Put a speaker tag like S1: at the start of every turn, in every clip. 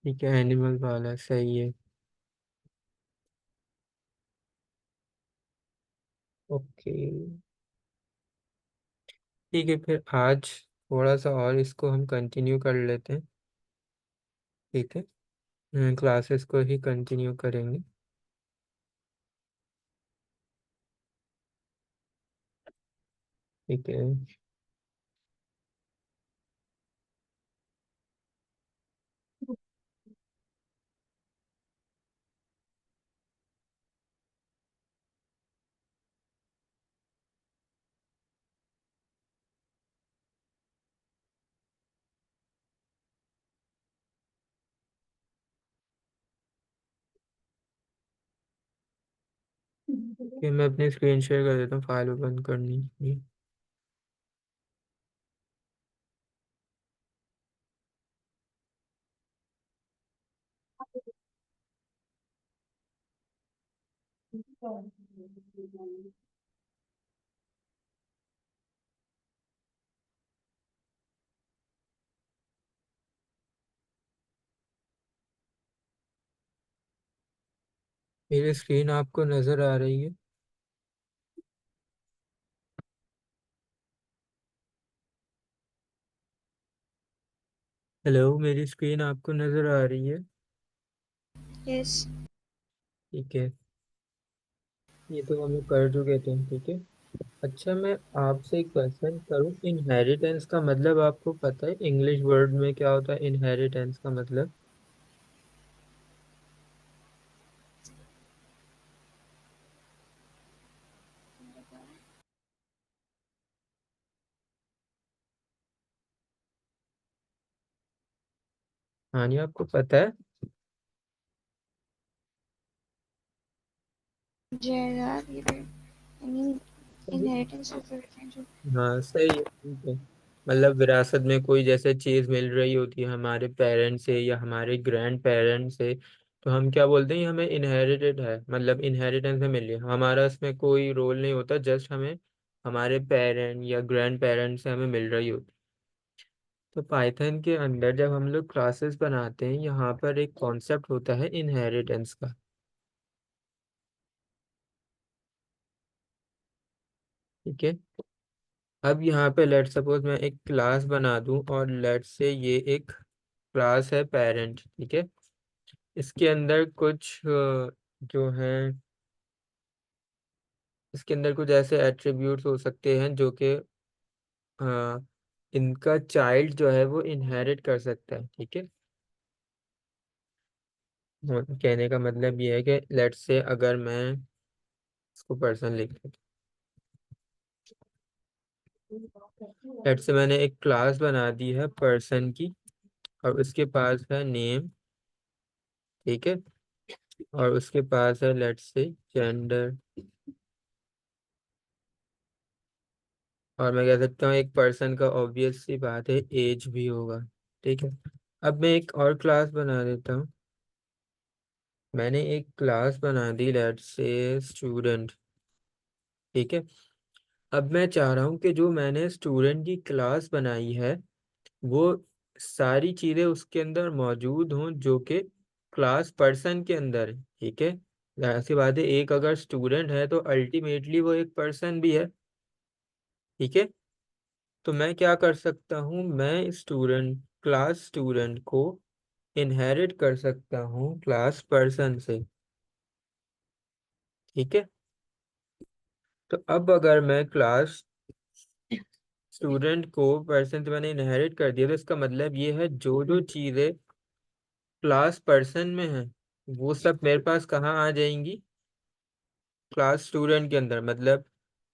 S1: ठीक है, एनिमल वाला सही है। ओके। ठीक है, फिर आज थोड़ा सा और इसको हम कंटिन्यू कर लेते हैं। ठीक है, क्लासेस को ही कंटिन्यू करेंगे। ठीक है। कि मैं अपनी स्क्रीन शेयर कर देता हूँ, फाइल बंद करनी है। मेरी स्क्रीन आपको नज़र आ रही है? हेलो, मेरी स्क्रीन आपको नज़र आ रही है?
S2: यस।
S1: ठीक है, ये तो हम लोग कर चुके थे। ठीक है। अच्छा, मैं आपसे एक क्वेश्चन करूँ, इनहेरिटेंस का मतलब आपको पता है इंग्लिश वर्ड में क्या होता है इनहेरिटेंस का मतलब? हाँ, नहीं आपको पता है?
S2: जायदाद ये आई मीन इनहेरिटेंस ऑफ जो।
S1: हाँ सही है, ठीक है। मतलब विरासत में कोई जैसे चीज मिल रही होती है हमारे पेरेंट्स से या हमारे ग्रैंड पेरेंट्स से, तो हम क्या बोलते हैं, ये हमें इनहेरिटेड है, मतलब इनहेरिटेंस में मिली है, हमारा इसमें कोई रोल नहीं होता, जस्ट हमें हमारे पेरेंट या ग्रैंड पेरेंट्स से हमें मिल रही होती। तो पाइथन के अंदर जब हम लोग क्लासेस बनाते हैं, यहाँ पर एक कॉन्सेप्ट होता है इनहेरिटेंस का। ठीक है। अब यहाँ पे लेट सपोज मैं एक क्लास बना दूं और लेट से ये एक क्लास है पेरेंट। ठीक है। इसके अंदर कुछ जो है, इसके अंदर कुछ ऐसे एट्रीब्यूट्स हो सकते हैं जो कि इनका चाइल्ड जो है वो इनहेरिट कर सकता है। ठीक है। कहने का मतलब ये है कि लेट से अगर मैं इसको पर्सन लिख लेता हूँ, लेट से मैंने एक क्लास बना दी है पर्सन की, और उसके पास है नेम। ठीक है। और उसके पास है लेट से जेंडर, और मैं कह सकता हूँ एक पर्सन का ऑब्वियस सी बात है एज भी होगा। ठीक है। अब मैं एक और क्लास बना देता हूँ। मैंने एक क्लास बना दी लेट से स्टूडेंट। ठीक है। अब मैं चाह रहा हूँ कि जो मैंने स्टूडेंट की क्लास बनाई है वो सारी चीज़ें उसके अंदर मौजूद हों जो कि क्लास पर्सन के अंदर है। ठीक है। ऐसी बात है, एक अगर स्टूडेंट है तो अल्टीमेटली वो एक पर्सन भी है। ठीक है। तो मैं क्या कर सकता हूँ, मैं स्टूडेंट क्लास स्टूडेंट को इनहेरिट कर सकता हूँ क्लास पर्सन से। ठीक है। तो अब अगर मैं क्लास स्टूडेंट को पर्सन से मैंने इनहेरिट कर दिया, तो इसका मतलब ये है जो जो चीज़ें क्लास पर्सन में है वो सब मेरे पास कहाँ आ जाएंगी, क्लास स्टूडेंट के अंदर। मतलब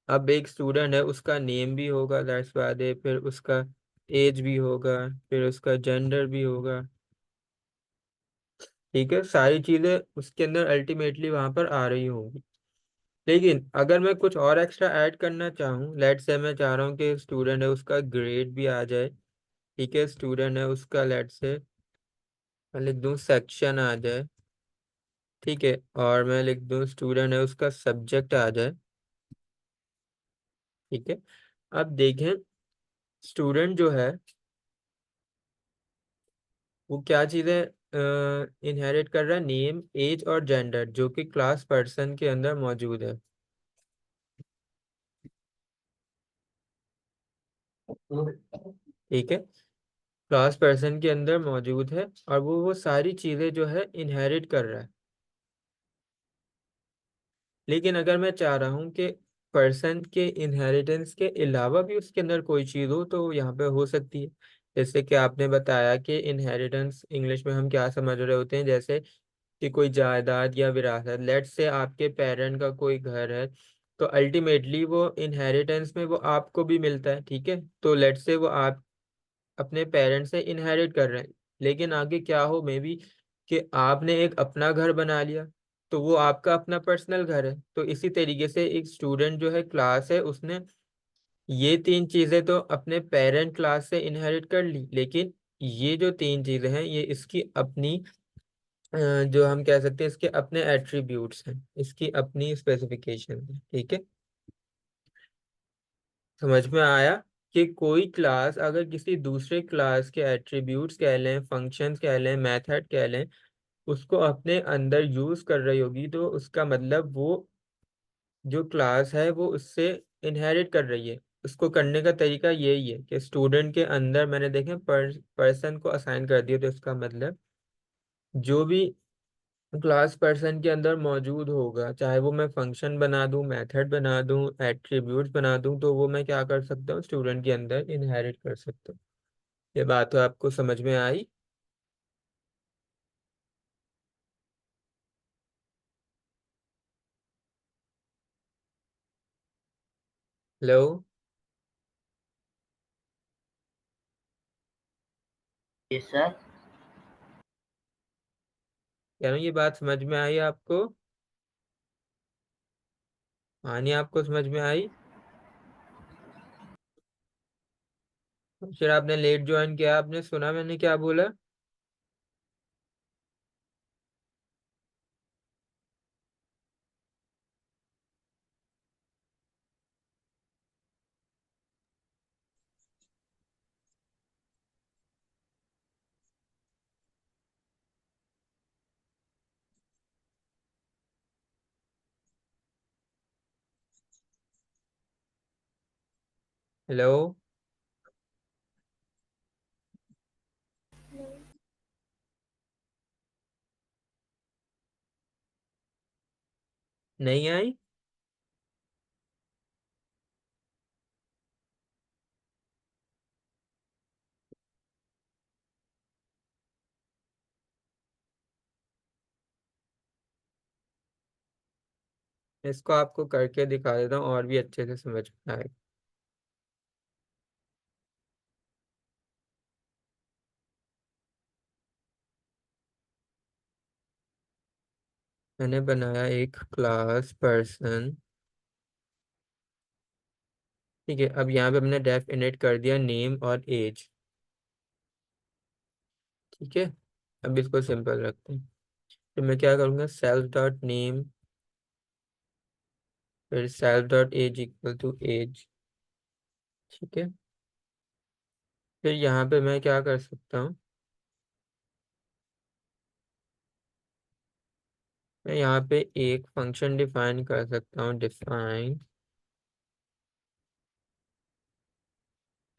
S1: अब एक स्टूडेंट है, उसका नेम भी होगा, दैट्स बाद है, फिर उसका एज भी होगा, फिर उसका जेंडर भी होगा। ठीक है, सारी चीजें उसके अंदर अल्टीमेटली वहां पर आ रही होंगी। लेकिन अगर मैं कुछ और एक्स्ट्रा ऐड करना चाहूँ, लेट से मैं चाह रहा हूँ कि स्टूडेंट है उसका ग्रेड भी आ जाए। ठीक है। स्टूडेंट है उसका लेट से मैं लिख दूँ सेक्शन आ जाए। ठीक है। और मैं लिख दूँ स्टूडेंट है उसका सब्जेक्ट आ जाए। ठीक है। अब देखें, स्टूडेंट जो है वो क्या चीज़ें इनहेरिट कर रहा है नेम, एज और जेंडर जो कि क्लास पर्सन के अंदर मौजूद है। ठीक है, क्लास पर्सन के अंदर मौजूद है और वो सारी चीजें जो है इनहेरिट कर रहा है। लेकिन अगर मैं चाह रहा हूँ कि पर्सन के इनहेरिटेंस के अलावा भी उसके अंदर कोई चीज़ हो तो यहाँ पे हो सकती है। जैसे कि आपने बताया कि इनहेरिटेंस इंग्लिश में हम क्या समझ रहे होते हैं, जैसे कि कोई जायदाद या विरासत। लेट्स से आपके पेरेंट का कोई घर है, तो अल्टीमेटली वो इनहेरिटेंस में वो आपको भी मिलता है। ठीक है, तो लेट्स से वो आप अपने पेरेंट्स से इनहेरिट कर रहे हैं। लेकिन आगे क्या हो, मे बी कि आपने एक अपना घर बना लिया, तो वो आपका अपना पर्सनल घर है। तो इसी तरीके से एक स्टूडेंट जो है क्लास है, उसने ये तीन चीजें तो अपने पेरेंट क्लास से इनहेरिट कर ली, लेकिन ये जो तीन चीजें हैं ये इसकी अपनी जो हम कह सकते हैं इसके अपने एट्रीब्यूट्स हैं, इसकी अपनी स्पेसिफिकेशन है। ठीक है, समझ में आया कि कोई क्लास अगर किसी दूसरे क्लास के एट्रीब्यूट्स कह लें, फंक्शंस कह लें, मेथड कह लें, उसको अपने अंदर यूज कर रही होगी, तो उसका मतलब वो जो क्लास है वो उससे इनहेरिट कर रही है। उसको करने का तरीका यही है कि स्टूडेंट के अंदर मैंने देखे पर्सन को असाइन कर दिया, तो इसका मतलब जो भी क्लास पर्सन के अंदर मौजूद होगा, चाहे वो मैं फंक्शन बना दूं, मेथड बना दूं, एट्रीब्यूट्स बना दूं, तो वो मैं क्या कर सकता हूँ, स्टूडेंट के अंदर इनहेरिट कर सकता हूँ। ये बात तो आपको समझ में आई। हेलो,
S3: जी सर।
S1: क्या ये बात समझ में आई आपको? हाँ, नहीं आपको समझ में आई? फिर आपने लेट ज्वाइन किया, आपने सुना मैंने क्या बोला? हेलो, नहीं आई? इसको आपको करके दिखा देता हूँ और भी अच्छे से समझ में आएगा। मैंने बनाया एक क्लास पर्सन। ठीक है, अब यहाँ पे हमने डेफ इनिट कर दिया नेम और एज। ठीक है, अब इसको सिंपल रखते हैं। तो मैं क्या करूँगा, सेल्फ डॉट नेम, फिर self dot age equal to age. ठीक है, फिर यहाँ पे मैं क्या कर सकता हूँ, मैं यहाँ पे एक फंक्शन डिफाइन कर सकता हूँ, डिफाइन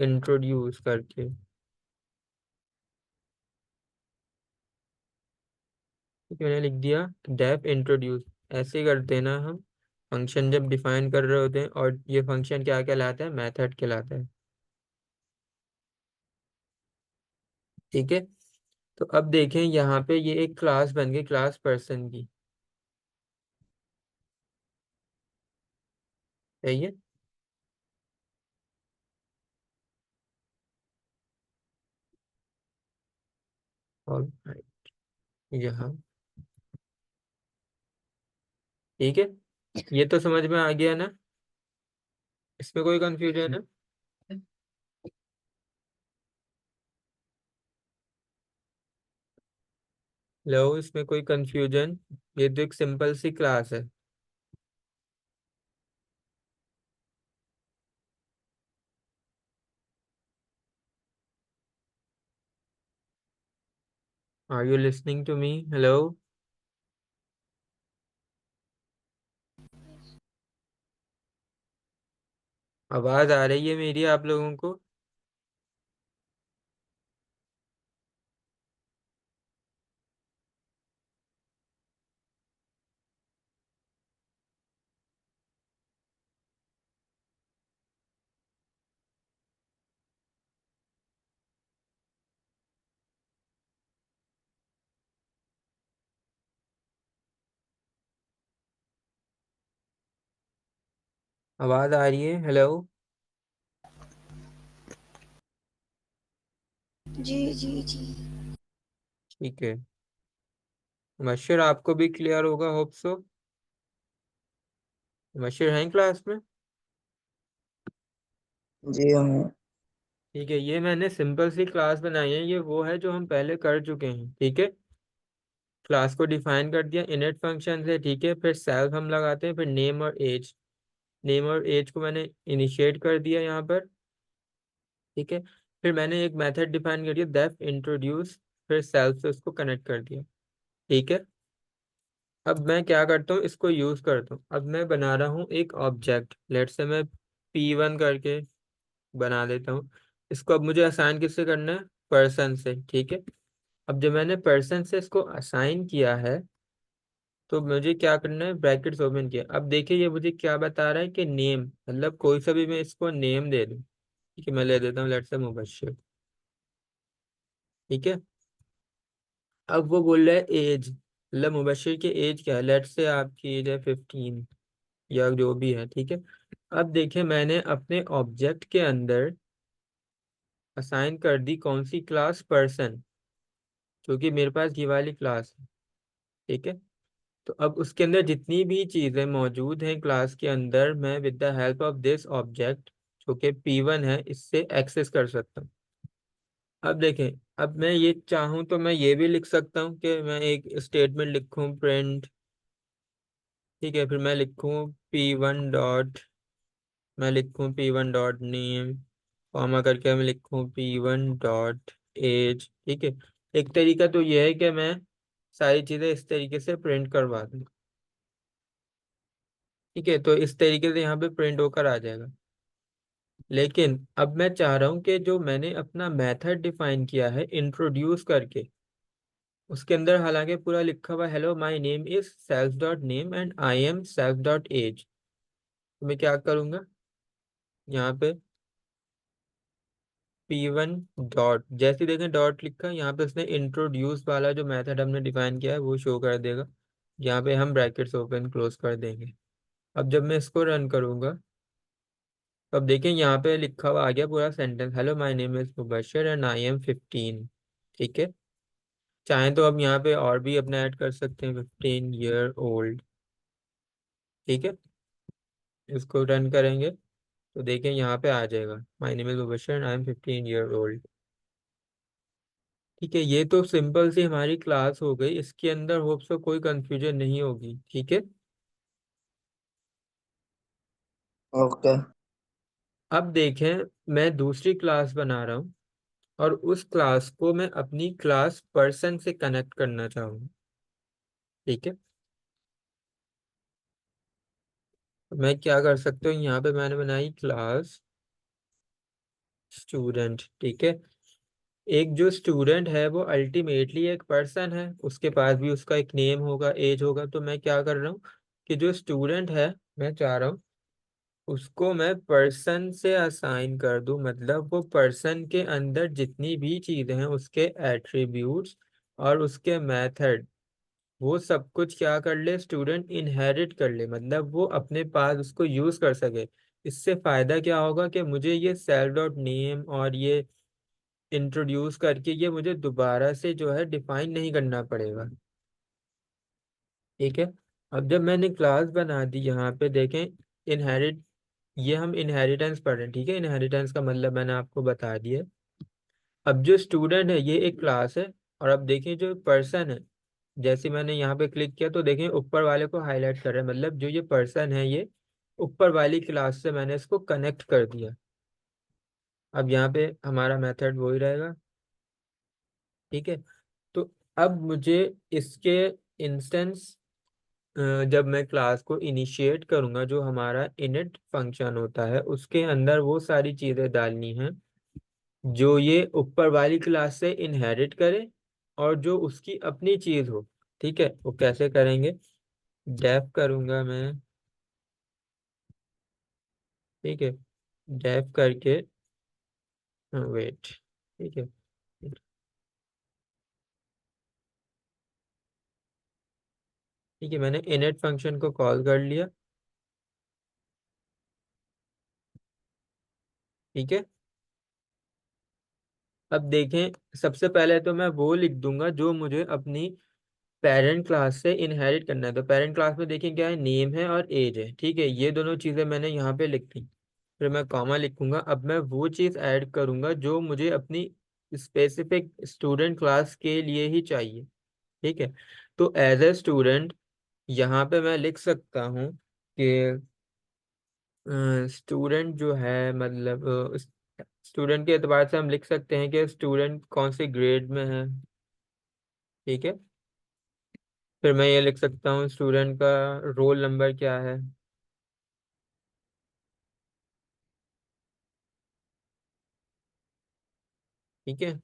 S1: इंट्रोड्यूस करके। ठीक है, मैंने लिख दिया डेफ इंट्रोड्यूस। ऐसे ही करते हैं ना हम, फंक्शन जब डिफाइन कर रहे होते हैं, और ये फंक्शन क्या कहलाता है, मेथड कहलाता है। ठीक है, तो अब देखें यहाँ पे ये एक क्लास बन गई क्लास पर्सन की। सही है, और यहाँ ठीक है, ये तो समझ में आ गया ना? इसमें कोई कंफ्यूजन है? लो, इसमें कोई कंफ्यूजन? ये तो एक सिंपल सी क्लास है। Are you listening to me? Hello. आवाज आ रही है मेरी आप लोगों को? आवाज आ रही है? हेलो।
S2: जी जी जी।
S1: ठीक है। मशर आपको भी क्लियर होगा, होप सो। मशर हैं क्लास में?
S3: जी हूँ।
S1: ठीक है, ये मैंने सिंपल सी क्लास बनाई है, ये वो है जो हम पहले कर चुके हैं। ठीक है, क्लास को डिफाइन कर दिया इनिट फंक्शन से। ठीक है, फिर सेल्फ हम लगाते हैं, फिर नेम और एज। नेम और एज को मैंने इनिशिएट कर दिया यहाँ पर। ठीक है, फिर मैंने एक मेथड डिफाइन कर दिया डेफ इंट्रोड्यूस, फिर सेल्फ से उसको कनेक्ट कर दिया। ठीक है, अब मैं क्या करता हूँ, इसको यूज करता हूँ। अब मैं बना रहा हूँ एक ऑब्जेक्ट, लेट से मैं P1 करके बना देता हूँ। इसको अब मुझे असाइन किससे करना है? पर्सन से। ठीक है, अब जब मैंने पर्सन से इसको असाइन किया है, तो मुझे क्या करना है, ब्रैकेट्स ओपन किया। अब देखिए ये मुझे क्या बता रहा है कि नेम, मतलब कोई सा भी मैं इसको नेम दे दूँ। ठीक है, मैं ले देता हूँ लेट से मुबश्शिर। ठीक है, अब वो बोल रहा है एज, मतलब मुबश्शिर की एज क्या है, लेट से आपकी एज है 15 या जो भी है। ठीक है, अब देखिए मैंने अपने ऑब्जेक्ट के अंदर असाइन कर दी कौन सी क्लास? पर्सन, जो कि मेरे पास ये वाली क्लास है। ठीक है, तो अब उसके अंदर जितनी भी चीजें मौजूद हैं क्लास के अंदर, मैं with the help of this object जो कि P1 है, इससे एक्सेस कर सकता हूँ। अब देखें, अब मैं ये चाहूँ तो मैं ये भी लिख सकता हूँ कि मैं एक स्टेटमेंट लिखूँ प्रिंट। ठीक है, फिर मैं लिखूँ P1 डॉट, मैं लिखूँ P1 डॉट नेम, कॉमा करके मैं लिखूँ P1 डॉट एज। ठीक है, एक तरीका तो ये है कि मैं सारी चीज़ें इस तरीके से प्रिंट करवा दूँ। ठीक है, तो इस तरीके से यहाँ पे प्रिंट होकर आ जाएगा। लेकिन अब मैं चाह रहा हूँ कि जो मैंने अपना मेथड डिफाइन किया है इंट्रोड्यूस करके, उसके अंदर हालांकि पूरा लिखा हुआ hello my name is self dot name and I am self dot age, तो मैं क्या करूँगा, यहाँ पे P1 डॉट, जैसे देखें डॉट लिखा, यहाँ पे उसने इंट्रोड्यूस वाला जो मेथड हमने डिफाइन किया है वो शो कर देगा। यहाँ पे हम ब्रैकेट्स ओपन क्लोज कर देंगे। अब जब मैं इसको रन करूँगा, तो अब देखें यहाँ पे लिखा हुआ आ गया पूरा sentence, hello my name is Mubashar and I am 15। ठीक है, चाहें तो अब यहाँ पे और भी अपना ऐड कर सकते हैं, 15 ईयर ओल्ड। ठीक है, इसको रन करेंगे तो देखें यहाँ पे आ जाएगा my name is Mubashar and I am 15 year old. ठीक है, ये तो सिंपल सी हमारी क्लास हो गई, इसके अंदर होप सो कोई कंफ्यूजन नहीं होगी। ठीक है,
S3: ओके।
S1: अब देखें मैं दूसरी क्लास बना रहा हूँ, और उस क्लास को मैं अपनी क्लास पर्सन से कनेक्ट करना चाहूँगा। ठीक है, तो मैं क्या कर सकता हूँ, यहाँ पे मैंने बनाई क्लास स्टूडेंट। ठीक है, एक जो स्टूडेंट है वो अल्टीमेटली एक पर्सन है, उसके पास भी उसका एक नेम होगा, एज होगा। तो मैं क्या कर रहा हूँ कि जो स्टूडेंट है, मैं चाह रहा हूँ उसको मैं पर्सन से असाइन कर दूं, मतलब वो पर्सन के अंदर जितनी भी चीजें हैं, उसके एट्रीब्यूट्स और उसके मेथड, वो सब कुछ क्या कर ले, स्टूडेंट इनहेरिट कर ले, मतलब वो अपने पास उसको यूज कर सके। इससे फायदा क्या होगा कि मुझे ये सेल्फ डॉट नेम और ये इंट्रोड्यूस करके ये मुझे दोबारा से जो है डिफाइन नहीं करना पड़ेगा। ठीक है, अब जब मैंने क्लास बना दी, यहाँ पे देखें इनहेरिट, ये हम इनहेरिटेंस पढ़ रहे हैं। ठीक है, इनहेरिटेंस का मतलब मैंने आपको बता दिया। अब जो स्टूडेंट है ये एक क्लास है, और अब देखिए जो पर्सन है, जैसे मैंने यहाँ पे क्लिक किया तो देखें ऊपर वाले को हाईलाइट कर रहा है, मतलब जो ये पर्सन है ये ऊपर वाली क्लास से मैंने इसको कनेक्ट कर दिया। अब यहाँ पे हमारा मेथड वही रहेगा। ठीक है, तो अब मुझे इसके इंस्टेंस, जब मैं क्लास को इनिशिएट करूंगा, जो हमारा इनिट फंक्शन होता है उसके अंदर वो सारी चीजें डालनी हैं जो ये ऊपर वाली क्लास से इनहेरिट करे और जो उसकी अपनी चीज हो। ठीक है, वो कैसे करेंगे? डेफ करूंगा मैं। ठीक है, डेफ करके, वेट, ठीक है, ठीक है, मैंने इनिट फंक्शन को कॉल कर लिया। ठीक है, अब देखें, सबसे पहले तो मैं वो लिख दूंगा जो मुझे अपनी पेरेंट क्लास से इनहेरिट करना है। तो पेरेंट क्लास में देखें क्या है, नेम है और एज है। ठीक है, ये दोनों चीजें मैंने यहाँ पे लिख दी। फिर मैं कॉमा लिखूंगा। अब मैं वो चीज ऐड करूंगा जो मुझे अपनी स्पेसिफिक स्टूडेंट क्लास के लिए ही चाहिए। ठीक है, तो एज ए स्टूडेंट यहाँ पे मैं लिख सकता हूँ कि स्टूडेंट जो है, मतलब स्टूडेंट के एतबार से हम लिख सकते हैं कि स्टूडेंट कौन से ग्रेड में है। ठीक है, फिर मैं ये लिख सकता हूँ स्टूडेंट का रोल नंबर क्या है। ठीक है,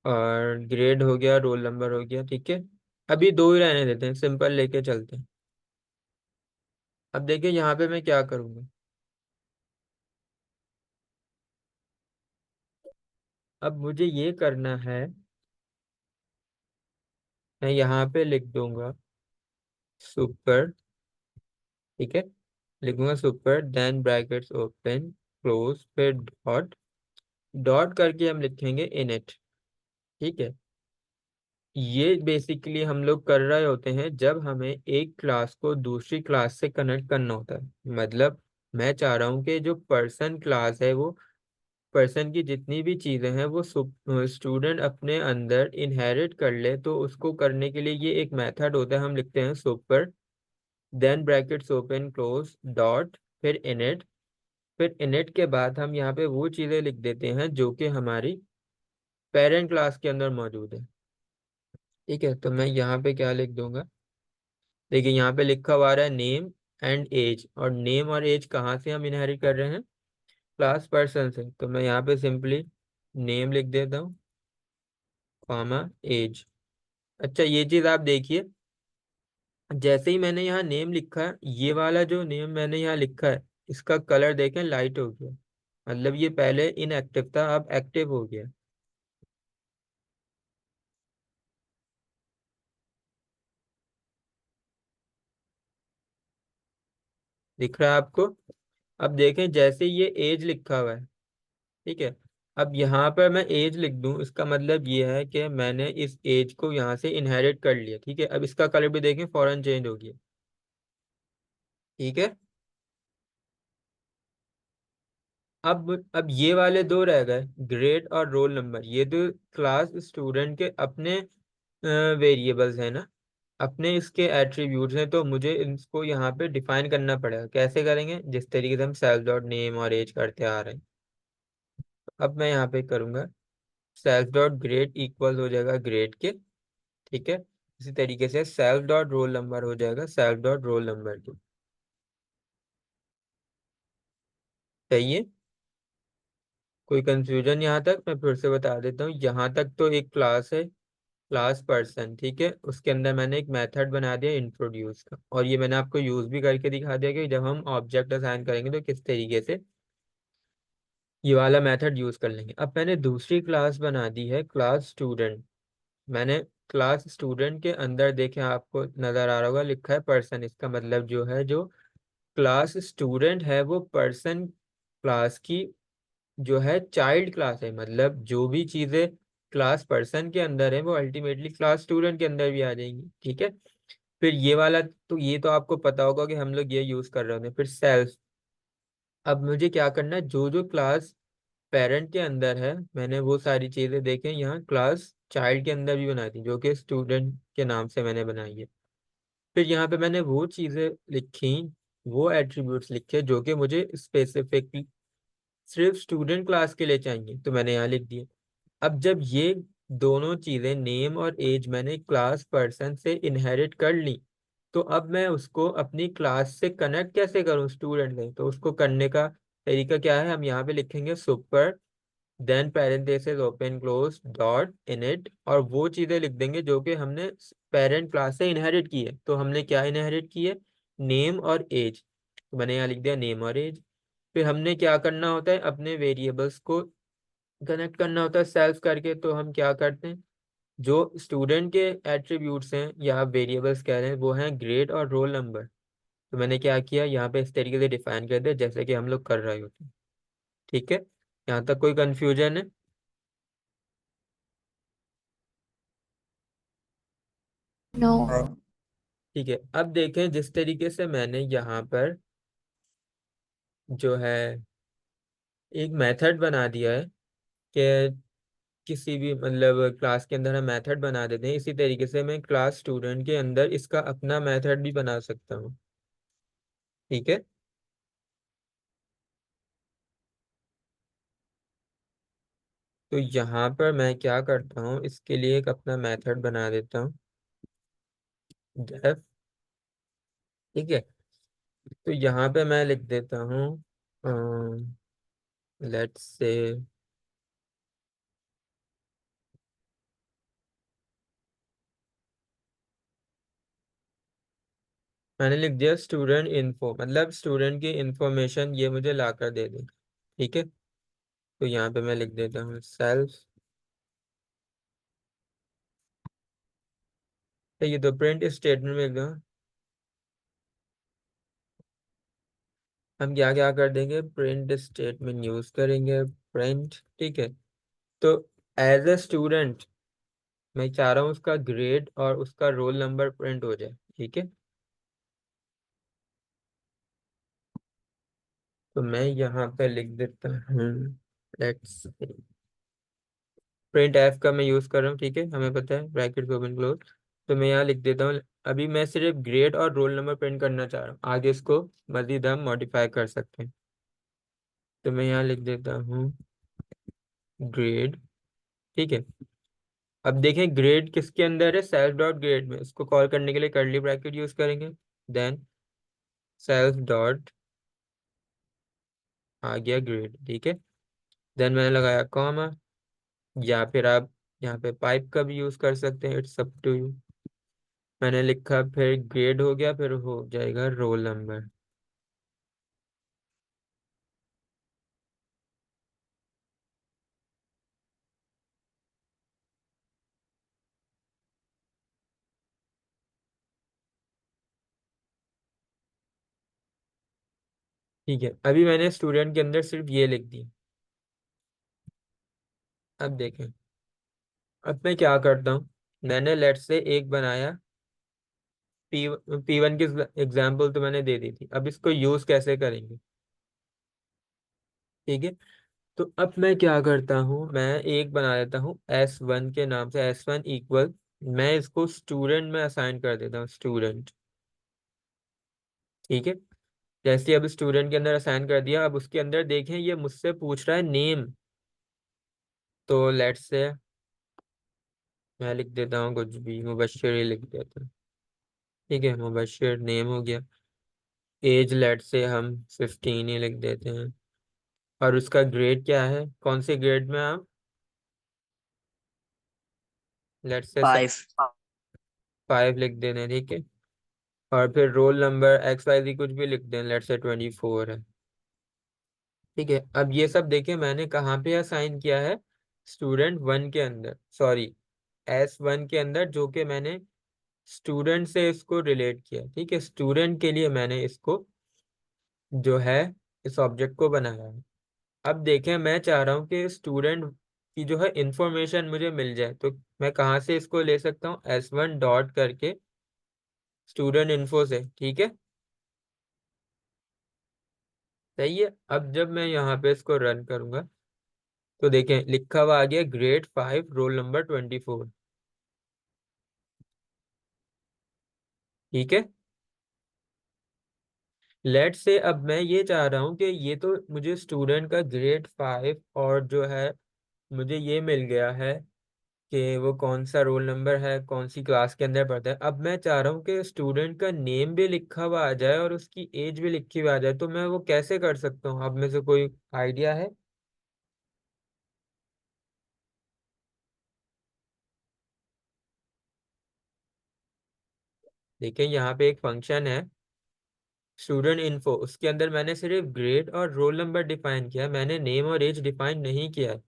S1: और ग्रेड हो गया, रोल नंबर हो गया। ठीक है, अभी दो ही रहने देते हैं, सिंपल लेके चलते हैं। अब देखिए यहाँ पे मैं क्या करूँगा। अब मुझे ये करना है, मैं यहाँ पे लिख दूंगा सुपर। ठीक है, लिखूंगा super, then brackets open close, फिर डॉट, डॉट करके हम लिखेंगे इनिट। ठीक है, ये बेसिकली हम लोग कर रहे होते हैं जब हमें एक क्लास को दूसरी क्लास से कनेक्ट करना होता है। मतलब मैं चाह रहा हूँ कि जो पर्सन क्लास है, वो पर्सन की जितनी भी चीजें हैं वो स्टूडेंट अपने अंदर इनहेरिट कर ले। तो उसको करने के लिए ये एक मेथड होता है, हम लिखते हैं super, then brackets open close dot, फिर इनिट। फिर इनिट के बाद हम यहाँ पे वो चीजें लिख देते हैं जो कि हमारी पेरेंट क्लास के अंदर मौजूद है। ठीक है, तो मैं यहाँ पे क्या लिख दूंगा, देखिए यहाँ पे लिखा हुआ आ रहा है नेम एंड एज, और नेम और एज कहाँ से हम इनहेरिट कर रहे हैं? क्लास पर्सन से। तो मैं यहाँ पे सिंपली नेम लिख देता हूँ, कॉमा एज। अच्छा, ये चीज आप देखिए, जैसे ही मैंने यहाँ नेम लिखा है, ये वाला जो नेम मैंने यहाँ लिखा है, इसका कलर देखें लाइट हो गया। मतलब ये पहले इनएक्टिव था, अब एक्टिव हो गया। दिख रहा है आपको? अब देखें, जैसे ये एज लिखा हुआ है। ठीक है, अब यहाँ पर मैं एज लिख दूं, इसका मतलब ये है कि मैंने इस एज को यहाँ से इनहेरिट कर लिया। ठीक है, अब इसका कलर भी देखें फौरन चेंज हो गया। ठीक है, अब ये वाले दो रह गए, ग्रेड और रोल नंबर। ये तो क्लास स्टूडेंट के अपने वेरिएबल्स हैं ना, अपने इसके एट्रीब्यूट्स हैं। तो मुझे इसको यहाँ पे डिफाइन करना पड़ेगा। कैसे करेंगे? जिस तरीके से हम सेल्फ डॉट नेम और एज करते आ रहे हैं। अब मैं यहाँ पे करूँगा सेल्फ डॉट ग्रेड इक्वल हो जाएगा ग्रेड के। ठीक है, इसी तरीके से सेल्फ डॉट रोल नंबर हो जाएगा सेल्फ डॉट रोल नंबर के। सही है? कोई कंफ्यूजन यहाँ तक? मैं फिर से बता देता हूँ, यहाँ तक तो एक क्लास है, क्लास पर्सन। ठीक है, उसके अंदर मैंने एक मेथड बना दिया इंट्रोड्यूस का, और ये मैंने आपको यूज भी करके दिखा दिया कि जब हम ऑब्जेक्ट असाइन करेंगे तो किस तरीके से ये वाला मेथड यूज कर लेंगे। अब मैंने दूसरी क्लास बना दी है क्लास स्टूडेंट। मैंने क्लास स्टूडेंट के अंदर देखें, आपको नजर आ रहा होगा लिखा है पर्सन। इसका मतलब जो है, जो क्लास स्टूडेंट है वो पर्सन क्लास की जो है चाइल्ड क्लास है। मतलब जो भी चीजें क्लास पर्सन के अंदर है वो अल्टीमेटली क्लास स्टूडेंट के अंदर भी आ जाएंगी। ठीक है, फिर ये वाला, तो ये तो आपको पता होगा कि हम लोग ये यूज कर रहे होते हैं। फिर सेल्फ, अब मुझे क्या करना है, जो जो क्लास पेरेंट के अंदर है मैंने वो सारी चीजें देखें यहाँ क्लास चाइल्ड के अंदर भी बनाई थी, जो कि स्टूडेंट के नाम से मैंने बनाई है। फिर यहाँ पे मैंने वो चीजें लिखी, वो एट्रीब्यूट्स लिखे जो कि मुझे स्पेसिफिकली सिर्फ स्टूडेंट क्लास के लिए चाहिए, तो मैंने यहाँ लिख दिया। अब जब ये दोनों चीजें नेम और एज मैंने क्लास पर्सन से इनहेरिट कर ली, तो अब मैं उसको अपनी क्लास से कनेक्ट कैसे करूं स्टूडेंट से? तो उसको करने का तरीका क्या है, हम यहाँ पे लिखेंगे super, then parenthesis open close dot init, और वो चीजें लिख देंगे जो कि हमने पेरेंट क्लास से इनहेरिट की है। तो हमने क्या इनहेरिट की है? नेम और एज। तो मैंने यहाँ लिख दिया नेम और एज। फिर हमने क्या करना होता है, अपने वेरिएबल्स को कनेक्ट करना होता है सेल्फ करके। तो हम क्या करते हैं, जो स्टूडेंट के एट्रीब्यूट्स हैं या आप वेरिएबल्स कह रहे हैं, वो हैं ग्रेड और रोल नंबर। तो मैंने क्या किया, यहाँ पे इस तरीके से डिफाइन कर दिया जैसे कि हम लोग कर रहे होते हैं। ठीक है, यहाँ तक कोई कंफ्यूजन है?
S2: No.
S3: नहीं।
S1: ठीक है, अब देखें जिस तरीके से मैंने यहाँ पर जो है एक मेथड बना दिया है कि किसी भी मतलब क्लास के अंदर हम मेथड बना देते हैं, इसी तरीके से मैं क्लास स्टूडेंट के अंदर इसका अपना मेथड भी बना सकता हूँ। ठीक है, तो यहाँ पर मैं क्या करता हूँ, इसके लिए एक अपना मेथड बना देता हूँ, डेफ। ठीक है, तो यहाँ पे मैं लिख देता हूँ लेट्स से, मैंने लिख दिया स्टूडेंट इन्फो, मतलब स्टूडेंट की इंफॉर्मेशन ये मुझे ला कर दे देगा। ठीक है, तो यहाँ पे मैं लिख देता हूँ सेल्फ। तो ये तो प्रिंट स्टेटमेंट में एकदम हम क्या क्या कर देंगे, प्रिंट स्टेटमेंट यूज करेंगे, प्रिंट। ठीक है, तो एज ए स्टूडेंट मैं चाह रहा हूँ उसका ग्रेड और उसका रोल नंबर प्रिंट हो जाए। ठीक है, तो मैं यहाँ पे लिख देता हूँ लेट्स, प्रिंट एफ का मैं यूज कर रहा हूँ। ठीक है, हमें पता है ब्रैकेट ओपन क्लोज। तो मैं यहाँ लिख देता हूँ, अभी मैं सिर्फ ग्रेड और रोल नंबर प्रिंट करना चाह रहा हूँ, आगे इसको मजीद हम मॉडिफाई कर सकते हैं। तो मैं यहाँ लिख देता हूँ ग्रेड। ठीक है, अब देखें ग्रेड किसके अंदर है, सेल्फ डॉट ग्रेड में। इसको कॉल करने के लिए कर्ली ब्रैकेट यूज करेंगे, देन सेल्फ डॉट, आ गया ग्रेड। ठीक है, देन मैंने लगाया कॉमा, या फिर आप यहाँ पे पाइप का भी यूज कर सकते हैं, इट्स अप टू यू। मैंने लिखा, फिर ग्रेड हो गया, फिर हो जाएगा रोल नंबर। ठीक है, अभी मैंने स्टूडेंट के अंदर सिर्फ ये लिख दिया। अब देखें, अब मैं क्या करता हूँ, मैंने लेट से एक बनाया, P1 की एग्जाम्पल तो मैंने दे दी थी, अब इसको यूज कैसे करेंगे? ठीक है, तो अब मैं क्या करता हूँ, मैं एक बना देता हूँ S1 के नाम से, S1 इक्वल, मैं इसको स्टूडेंट में असाइन कर देता हूँ, स्टूडेंट। ठीक है, जैसे ही अब स्टूडेंट के अंदर असाइन कर दिया, अब उसके अंदर देखें ये मुझसे पूछ रहा है नेम। तो लेट्स से मैं लिख देता हूँ कुछ भी, मुबश्शिर ही लिख देता हूँ। ठीक है, मुबश्शिर नेम हो गया। एज लेट से हम 15 ही लिख देते हैं। और उसका ग्रेड क्या है, कौन से ग्रेड में आप, लेट से
S3: 5।
S1: 5 लिख देते हैं। ठीक है, और फिर रोल नंबर XYZ कुछ भी लिख दें, लेट से 24 है। ठीक है, अब ये सब देखें मैंने कहाँ पे असाइन किया है, स्टूडेंट 1 के अंदर, सॉरी S1 के अंदर, जो कि मैंने स्टूडेंट से इसको रिलेट किया। ठीक है, स्टूडेंट के लिए मैंने इसको जो है इस ऑब्जेक्ट को बनाया है। अब देखें मैं चाह रहा हूँ कि स्टूडेंट की जो है इंफॉर्मेशन मुझे मिल जाए, तो मैं कहाँ से इसको ले सकता हूँ, S1 डॉट करके स्टूडेंट इन्फो से। ठीक है, सही है। अब जब मैं यहाँ पे इसको रन करूंगा, तो देखें लिखा हुआ आ गया ग्रेड 5 रोल नंबर 24। ठीक है, लेट से अब मैं ये चाह रहा हूँ कि ये तो मुझे स्टूडेंट का ग्रेड 5 और जो है मुझे ये मिल गया है कि वो कौन सा रोल नंबर है, कौन सी क्लास के अंदर पढ़ता है। अब मैं चाह रहा हूँ कि स्टूडेंट का नेम भी लिखा हुआ आ जाए और उसकी एज भी लिखी हुई आ जाए, तो मैं वो कैसे कर सकता हूँ? आप में से कोई आइडिया है? देखिए यहाँ पे एक फंक्शन है स्टूडेंट इन्फो, उसके अंदर मैंने सिर्फ ग्रेड और रोल नंबर डिफाइन किया है, मैंने नेम और एज डिफाइन नहीं किया है।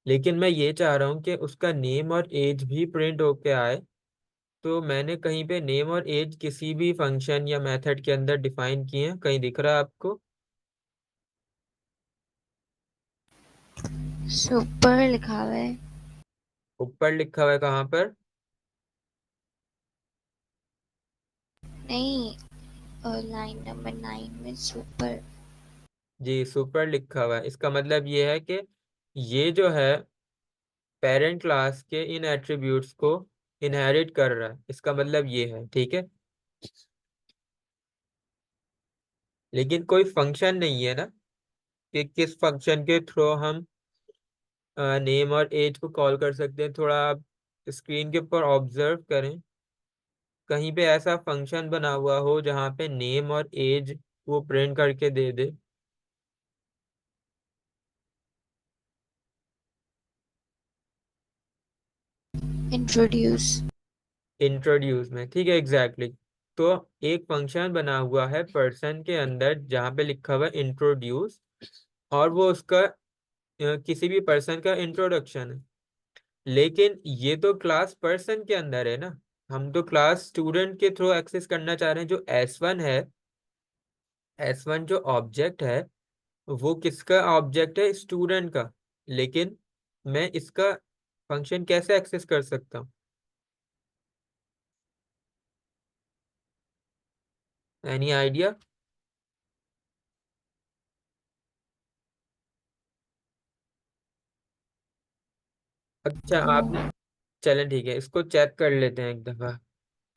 S1: लेकिन मैं ये चाह रहा हूँ कि उसका नेम और एज भी प्रिंट होके आए। तो मैंने कहीं पे नेम और एज किसी भी फंक्शन या मेथड के अंदर डिफाइन किए हैं, कहीं दिख रहा है आपको?
S2: सुपर लिखा हुआ है।
S1: ऊपर लिखा हुआ है कहाँ पर?
S2: नहीं, लाइन नंबर 9 में सुपर।
S1: जी सुपर लिखा हुआ है। इसका मतलब ये है कि ये जो है पेरेंट क्लास के इन एट्रीब्यूट्स को इनहेरिट कर रहा है, इसका मतलब ये है, ठीक है। लेकिन कोई फंक्शन नहीं है ना कि किस फंक्शन के थ्रू हम नेम और एज को कॉल कर सकते हैं। थोड़ा आप स्क्रीन के ऊपर ऑब्जर्व करें, कहीं पे ऐसा फंक्शन बना हुआ हो जहाँ पे नेम और एज वो प्रिंट करके दे दे।
S2: इंट्रोड्यूस।
S1: इंट्रोड्यूस में, ठीक है, एग्जैक्टली तो एक फंक्शन बना हुआ है पर्सन के अंदर जहाँ पे लिखा हुआ है इंट्रोड्यूस, और वो उसका किसी भी पर्सन का इंट्रोडक्शन है। लेकिन ये तो क्लास पर्सन के अंदर है ना, हम तो क्लास स्टूडेंट के थ्रू एक्सेस करना चाह रहे हैं। जो S1 है, S1 जो ऑब्जेक्ट है वो किसका ऑब्जेक्ट है? स्टूडेंट का। लेकिन मैं इसका फंक्शन कैसे एक्सेस कर सकता हूँ? Any idea? अच्छा
S2: नो।
S1: आपने, चलें ठीक है, इसको चेक कर लेते हैं एक दफा।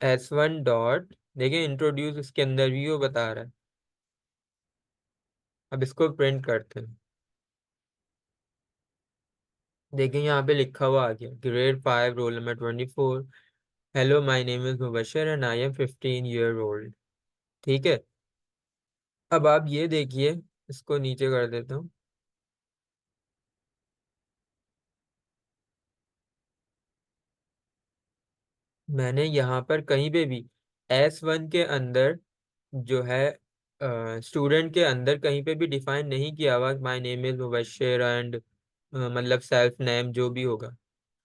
S1: S1 डॉट, देखिए इंट्रोड्यूस इसके अंदर भी वो बता रहा है। अब इसको प्रिंट करते हैं। देखिए यहाँ पे लिखा हुआ आ गया grade 5 roll number 24। Hello my name is Mubashar and I am 15 year old. ठीक है। अब आप ये देखिए, इसको नीचे कर देता हूँ। मैंने यहाँ पर कहीं पे भी S1 के अंदर जो है स्टूडेंट के अंदर कहीं पे भी डिफाइन नहीं किया हुआ my name is Mubashar and मतलब सेल्फ नेम जो भी होगा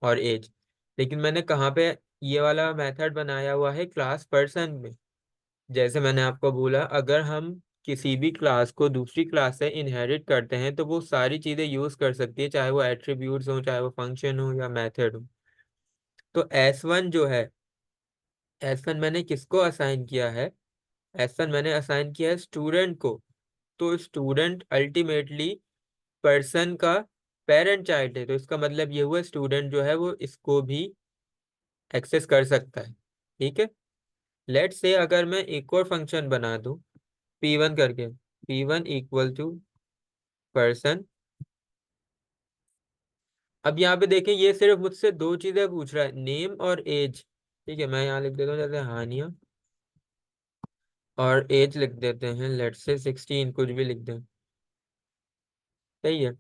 S1: और एज। लेकिन मैंने कहाँ पे ये वाला मेथड बनाया हुआ है? क्लास पर्सन में। जैसे मैंने आपको बोला, अगर हम किसी भी क्लास को दूसरी क्लास से इनहेरिट करते हैं तो वो सारी चीजें यूज कर सकती है, चाहे वो एट्रीब्यूट्स हो, चाहे वो फंक्शन हो या मेथड हो। तो S1 जो है, S1 मैंने किसको असाइन किया है? S1 मैंने असाइन किया है स्टूडेंट को। तो स्टूडेंट अल्टीमेटली पर्सन का पेरेंट चाइल्ड है, तो इसका मतलब ये हुआ स्टूडेंट जो है वो इसको भी एक्सेस कर सकता है। ठीक है। लेट से अगर मैं एक और फंक्शन बना दूं P1 करके, P1 इक्वल टू पर्सन। अब यहाँ पे देखें ये सिर्फ मुझसे दो चीजें पूछ रहा है, नेम और एज। ठीक है, मैं यहाँ लिख देता हूँ जैसे हानिया, और एज लिख देते हैं लेट से 16, कुछ भी लिख दें। सही है।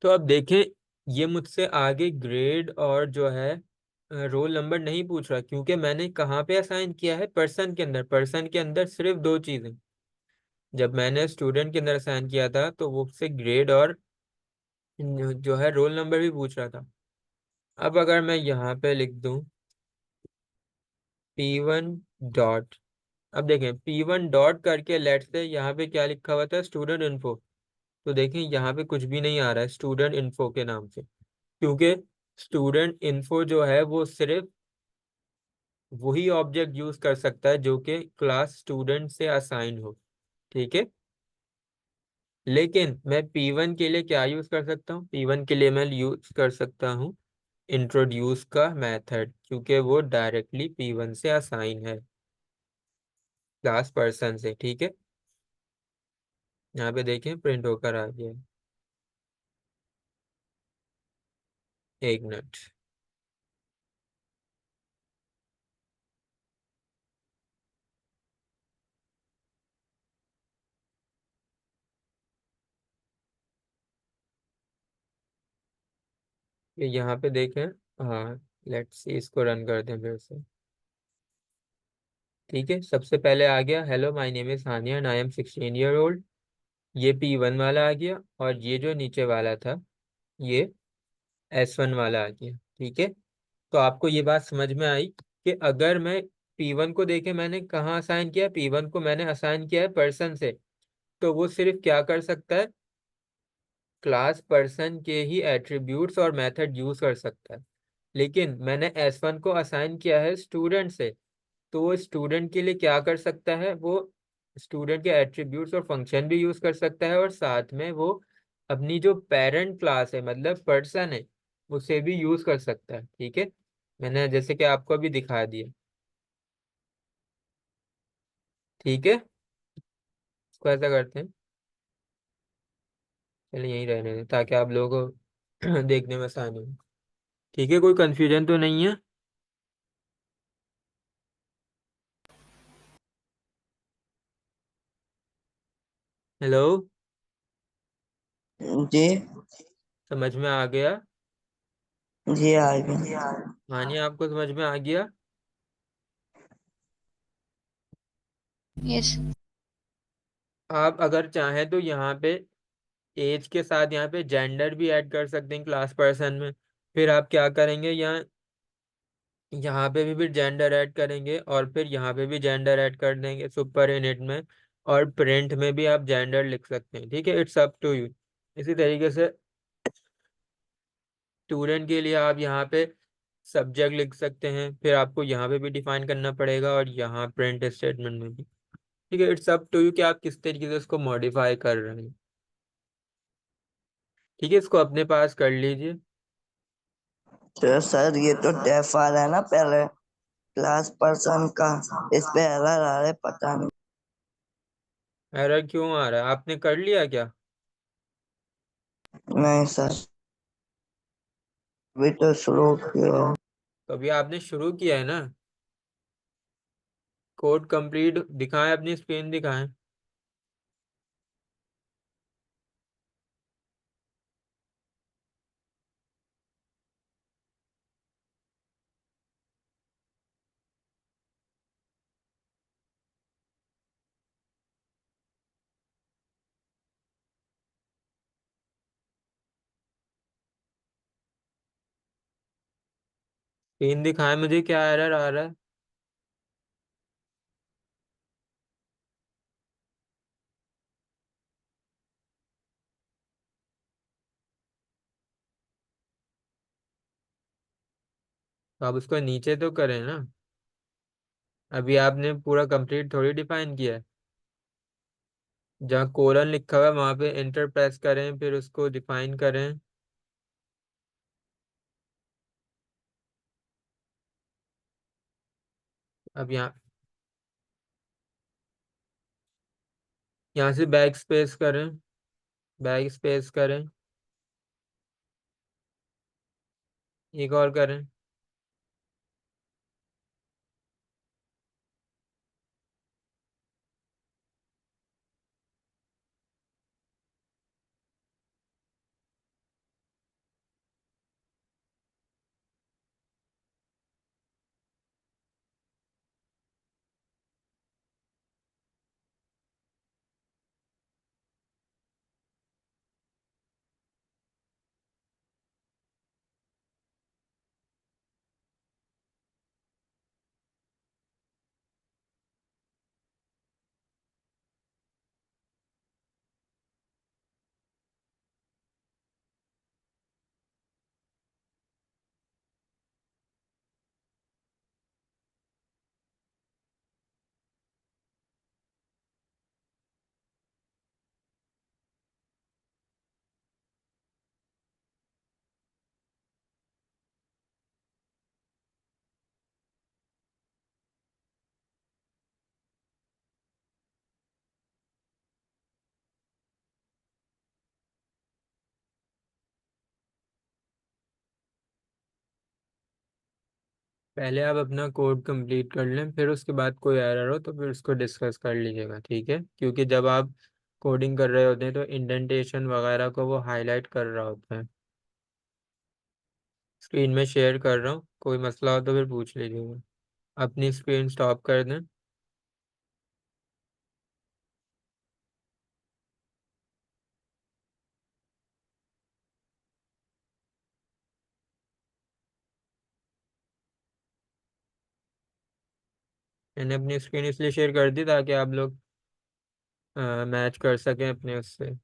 S1: तो अब देखें, ये मुझसे आगे ग्रेड और जो है रोल नंबर नहीं पूछ रहा, क्योंकि मैंने कहाँ पे असाइन किया है? पर्सन के अंदर। पर्सन के अंदर सिर्फ दो चीजें। जब मैंने स्टूडेंट के अंदर असाइन किया था तो वो उससे ग्रेड और जो है रोल नंबर भी पूछ रहा था। अब अगर मैं यहाँ पे लिख दूं P1 डॉट, अब देखें P1 डॉट करके लेट से यहाँ पे क्या लिखा हुआ था? Student info. तो देखें यहाँ पे कुछ भी नहीं आ रहा है स्टूडेंट इन्फो के नाम से, क्योंकि स्टूडेंट इन्फो जो है वो सिर्फ वही ऑब्जेक्ट यूज कर सकता है जो कि क्लास स्टूडेंट से असाइन हो। ठीक है। लेकिन मैं P1 के लिए क्या यूज कर सकता हूँ? P1 के लिए मैं यूज कर सकता हूँ इंट्रोड्यूस का मेथड, क्योंकि वो डायरेक्टली P1 से असाइन है क्लास पर्सन से। ठीक है। यहाँ पे देखें प्रिंट होकर आ गया है। एक मिनट। ये यहाँ पे देखें। हाँ, लेट्स सी, इसको रन करते हैं फिर से। ठीक है, सबसे पहले आ गया hello my name is Haniya and I am 16 year old. ये P1 वाला आ गया, और ये जो नीचे वाला था, ये S1 वाला आ गया। ठीक है, तो आपको ये बात समझ में आई कि अगर मैं P1 को देखे, मैंने कहाँ असाइन किया, P1 को मैंने असाइन किया है पर्सन से, तो वो सिर्फ क्या कर सकता है, क्लास पर्सन के ही एट्रीब्यूट्स और मेथड यूज कर सकता है। लेकिन मैंने S1 को असाइन किया है स्टूडेंट से, तो वो स्टूडेंट के लिए क्या कर सकता है, वो स्टूडेंट के एट्रीब्यूट्स और फंक्शन भी यूज कर सकता है, और साथ में वो अपनी जो पेरेंट क्लास है, मतलब पर्सन है, उसे भी यूज कर सकता है। ठीक है, मैंने जैसे कि आपको अभी दिखा दिया। ठीक है, इसको ऐसा करते हैं। चलिए यहीं रहने दें, ताकि आप लोगों को देखने में आसानी हो। ठीक है, कोई कंफ्यूजन तो नहीं है? हेलो,
S3: जी।
S1: समझ में आ गया?
S3: जी आ गया।
S1: मानिए आपको समझ में आ गया।
S2: यस।
S1: आप अगर चाहें तो यहाँ पे एज के साथ यहाँ पे जेंडर भी ऐड कर सकते हैं क्लास पर्सन में। फिर आप क्या करेंगे, यहाँ पे भी फिर जेंडर ऐड करेंगे, और फिर यहाँ पे भी जेंडर ऐड कर देंगे सुपर इनिट में। और प्रिंट में भी आप जेंडर लिख सकते हैं। ठीक है, इट्स अप टू यू। इसी तरीके से स्टूडेंट के लिए आप यहाँ पे सब्जेक्ट लिख सकते हैं, फिर आपको यहाँ पे भी डिफाइन करना पड़ेगा, और यहाँ प्रिंट स्टेटमेंट में भी। ठीक है, इट्स अप टू यू कि आप किस तरीके से इसको मॉडिफाई कर रहे हैं। ठीक है, इसको अपने पास कर लीजिए।
S3: तो सर ये तो डेफ आ रहा है ना पहले, क्लास पर्सन का। इस पे एरर आ रहा है, पता नहीं।
S1: एरर क्यों आ रहा है, आपने कर लिया क्या?
S3: नहीं सर, अभी तो शुरू किया है।
S1: तो अभी आपने शुरू किया है ना। कोड कंप्लीट दिखाएं, अपनी स्क्रीन दिखाएं। स्क्रीन दिखाएं मुझे, क्या एरर आ रहा है? तो आप उसको नीचे तो करें ना। अभी आपने पूरा कंप्लीट थोड़ी डिफाइन किया है। जहाँ कोलन लिखा हुआ है वहां पे एंटर प्रेस करें, फिर उसको डिफाइन करें। अब यहाँ से बैक स्पेस करें, बैक स्पेस करें, एक और करें। पहले आप अपना कोड कंप्लीट कर लें, फिर उसके बाद कोई एरर हो तो फिर उसको डिस्कस कर लीजिएगा, ठीक है? क्योंकि जब आप कोडिंग कर रहे होते हैं तो इंडेंटेशन वगैरह को वो हाईलाइट कर रहा होता है। स्क्रीन में शेयर कर रहा हूँ, कोई मसला हो तो फिर पूछ लीजिएगा। अपनी स्क्रीन स्टॉप कर दें। मैंने अपनी स्क्रीन इसलिए शेयर कर दी ताकि आप लोग मैच कर सकें अपने उससे।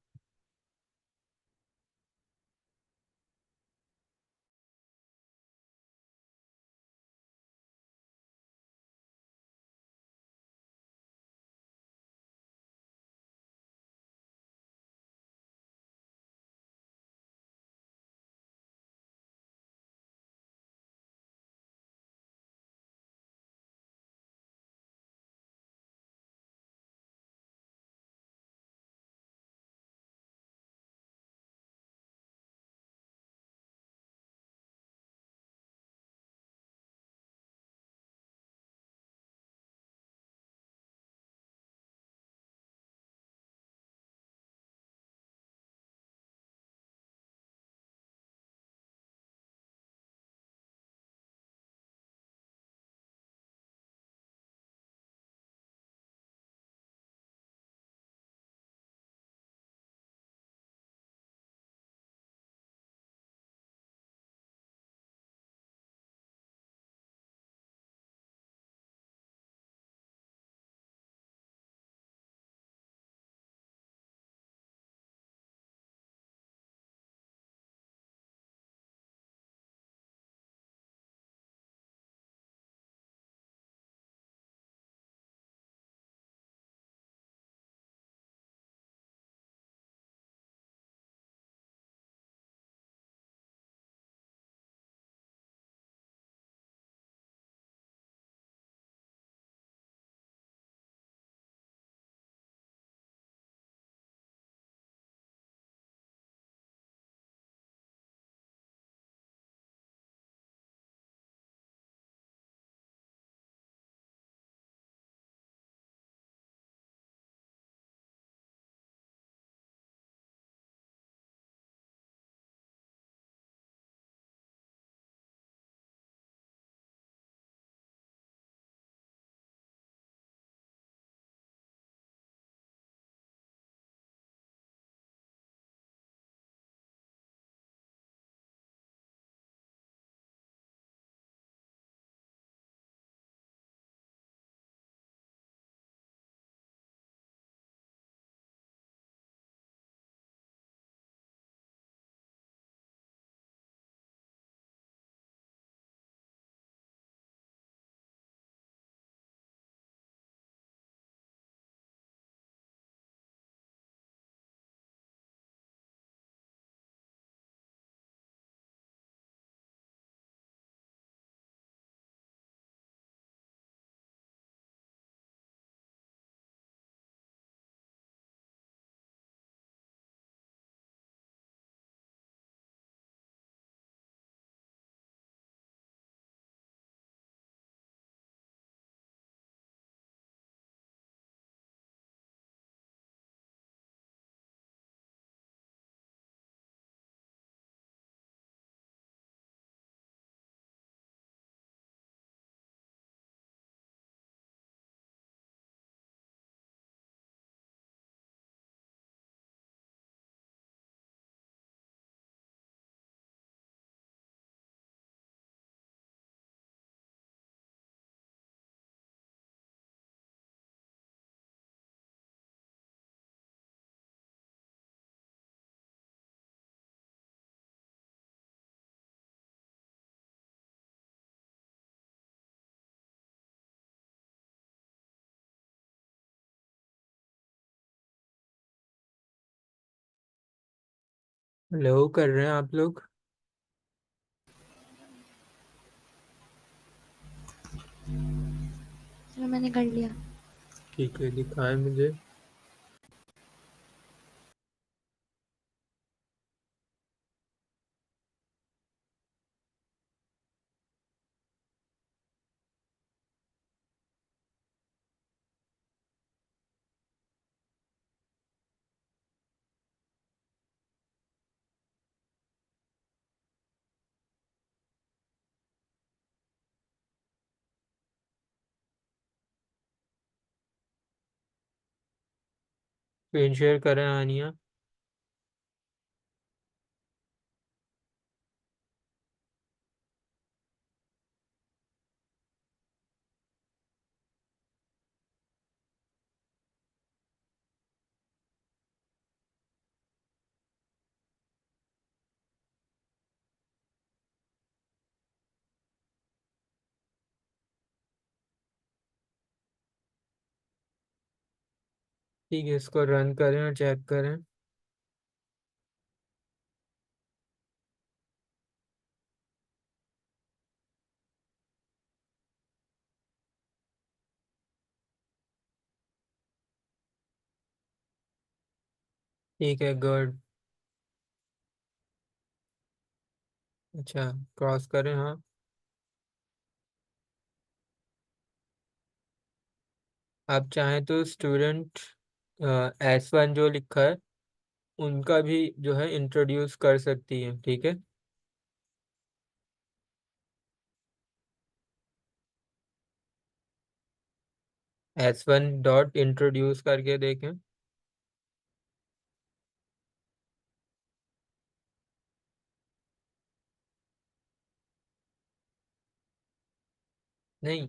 S1: हेलो, कर रहे हैं आप लोग?
S2: चलो मैंने कर लिया।
S1: ठीक है, दिखाएं मुझे। स्क्रीन शेयर करें आनिया। ठीक है, इसको रन करें और चेक करें। ठीक है, गुड। अच्छा, क्रॉस करें, हाँ। आप चाहें तो स्टूडेंट S1 जो लिखा है उनका भी जो है इंट्रोड्यूस कर सकती है, ठीक है। S1 डॉट इंट्रोड्यूस करके देखें। नहीं,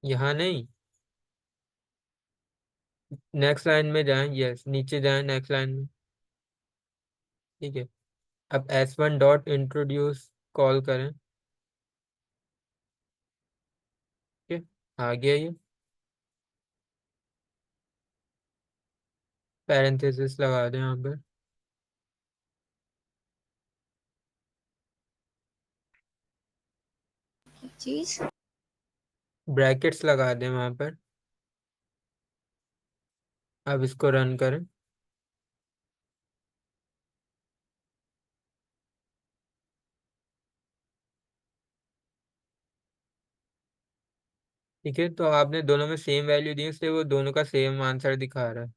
S1: यहाँ नहीं। नेक्स्ट लाइन में जाएं, यस, नीचे जाएं नेक्स्ट लाइन में। ठीक है, अब S1 डॉट इंट्रोड्यूस कॉल करें। ठीक है, आ गया ये। पैरेंथेसिस लगा दें यहाँ पर।
S2: चीज।
S1: ब्रैकेट्स लगा दें वहाँ पर। अब इसको रन करें। ठीक है, तो आपने दोनों में सेम वैल्यू दी, इसलिए वो दोनों का सेम आंसर दिखा रहा है।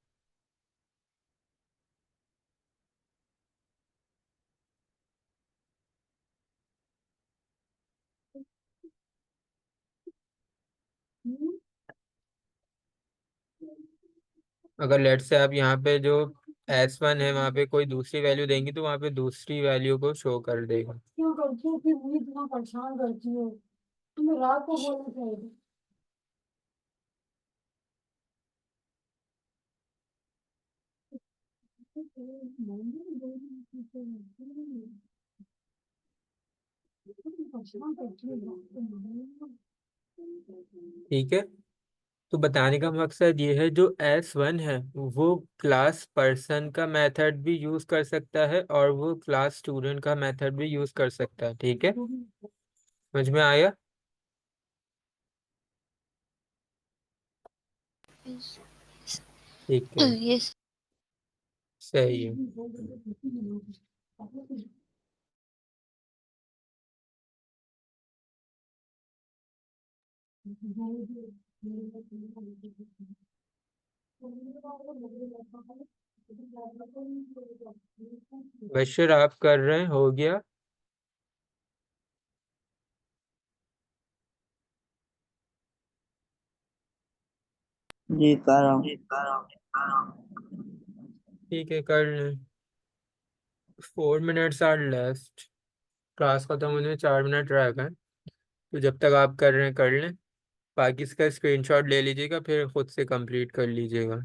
S1: अगर लेट से आप यहाँ पे जो S1 है वहाँ पे कोई दूसरी वैल्यू देंगी तो वहाँ पे दूसरी वैल्यू को शो कर देगा।
S4: क्यों करती हो, फिर मुझे इतना परेशान करती हो। तुम्हें रात को बोलना चाहिए। परेशान करती हो।
S1: ठीक है, तो बताने का मकसद ये है, जो S1 है वो क्लास पर्सन का मेथड भी यूज कर सकता है और वो क्लास स्टूडेंट का मेथड भी यूज कर सकता है, ठीक है। समझ में आया? ठीक है,
S2: यस।
S1: सही है। बशीर, आप कर रहे हैं, हो गया?
S3: जी कर रहा हूँ।
S1: ठीक है, कर लें। 4 मिनट्स आर लेफ्ट। क्लास खत्म होने में 4 मिनट रह गए। तो जब तक आप कर रहे हैं कर लें। बाकी इसका स्क्रीनशॉट ले लीजिएगा, फिर खुद से कंप्लीट कर लीजिएगा।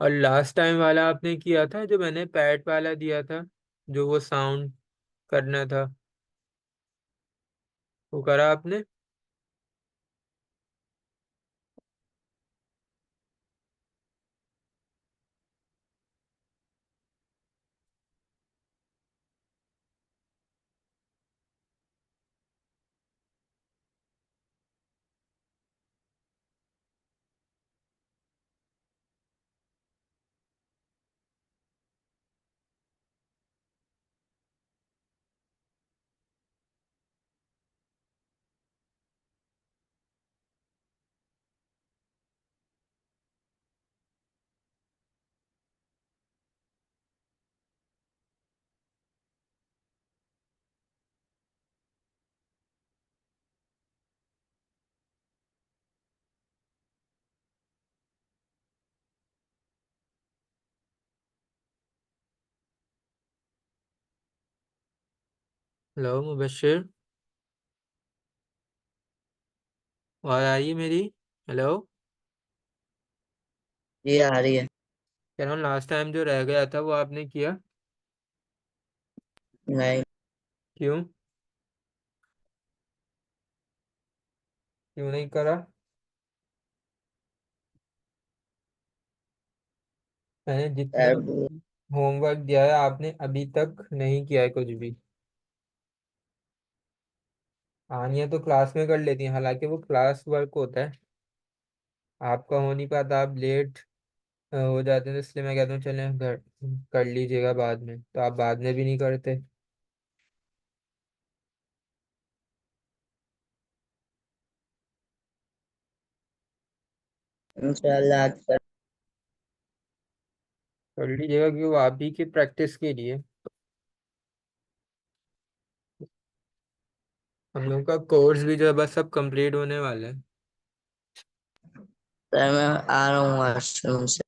S1: और लास्ट टाइम वाला आपने किया था जो मैंने पैड वाला दिया था, जो वो साउंड करना था, वो करा आपने? हेलो मुबशिर, आवाज़ आ रही है मेरी? हेलो।
S3: ये आ रही है।
S1: कह रहा हूँ लास्ट टाइम जो रह गया था वो आपने किया?
S3: नहीं।
S1: क्यों? क्यों नहीं करा? मैंने जितना
S3: यार,
S1: होमवर्क दिया है आपने अभी तक नहीं किया है कुछ भी। आनिया तो क्लास में कर लेती हैं, हालांकि वो क्लास वर्क होता है, आपका हो नहीं पाता, आप लेट हो जाते हैं, तो इसलिए मैं कहता हूँ चलें घर कर लीजिएगा बाद में, तो आप बाद में भी नहीं करते।
S3: इंशाल्लाह आज कर।
S1: कर लीजिएगा क्योंकि वो आप ही की प्रैक्टिस के लिए। हम लोग का कोर्स भी जो है बस सब कंप्लीट होने वाला है।
S3: सर मैं आ रहा हूँ वॉशरूम से।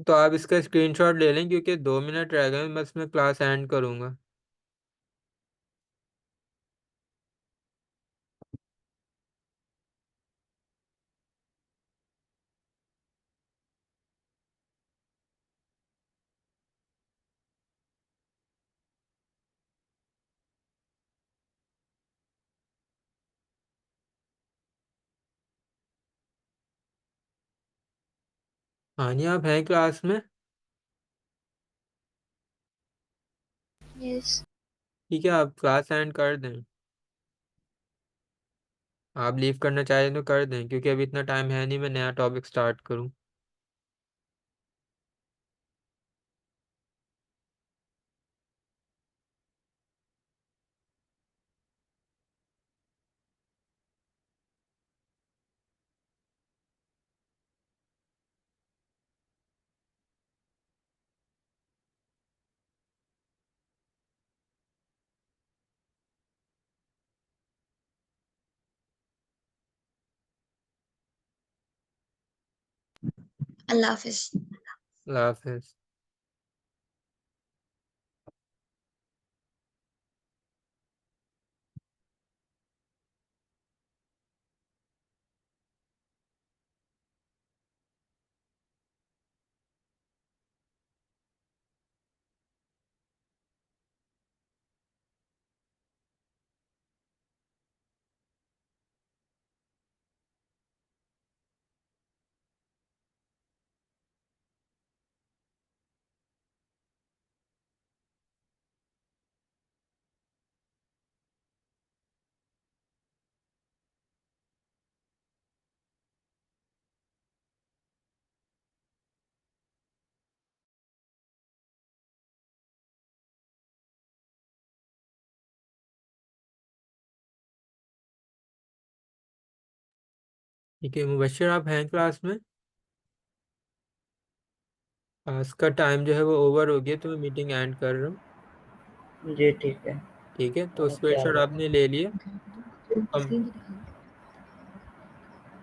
S1: तो आप इसका स्क्रीनशॉट ले लें क्योंकि 2 मिनट रह गए हैं, बस मैं क्लास एंड करूँगा। हाँ जी, आप हैं क्लास में?
S2: Yes.
S1: ठीक है, आप क्लास एंड कर दें। आप लीव करना चाहें तो कर दें क्योंकि अभी इतना टाइम है नहीं मैं नया टॉपिक स्टार्ट करूँ।
S2: Allah Hafiz.
S1: अल्लाह हाफिज। ठीक है मुबशिर, आप हैं क्लास में? क्लास का टाइम जो है वो ओवर हो गया, तो मैं मीटिंग एंड कर रहा हूँ।
S3: जी ठीक है।
S1: ठीक है, तो
S3: ओके
S1: स्क्रीनशॉट
S3: अल्लाह।
S1: आपने ले लिया? हम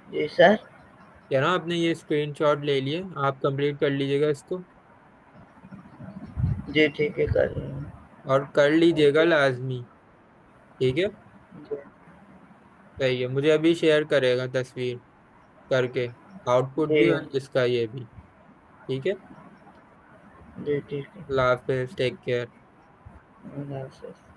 S3: जी सर।
S1: कह रहा हूँ आपने ये स्क्रीनशॉट ले लिए, आप कंप्लीट कर लीजिएगा इसको।
S3: जी ठीक है कर रही हूँ।
S1: और कर लीजिएगा लाजमी। ठीक है।
S3: जी।
S1: सही है, मुझे अभी शेयर करेगा तस्वीर करके, आउटपुट
S3: जी
S1: भी और इसका ये भी। ठीक है।
S3: जी ठीक है।
S1: अल्लाह हाफिज, टेक केयर।
S3: अल्लाह हाफ़िज़।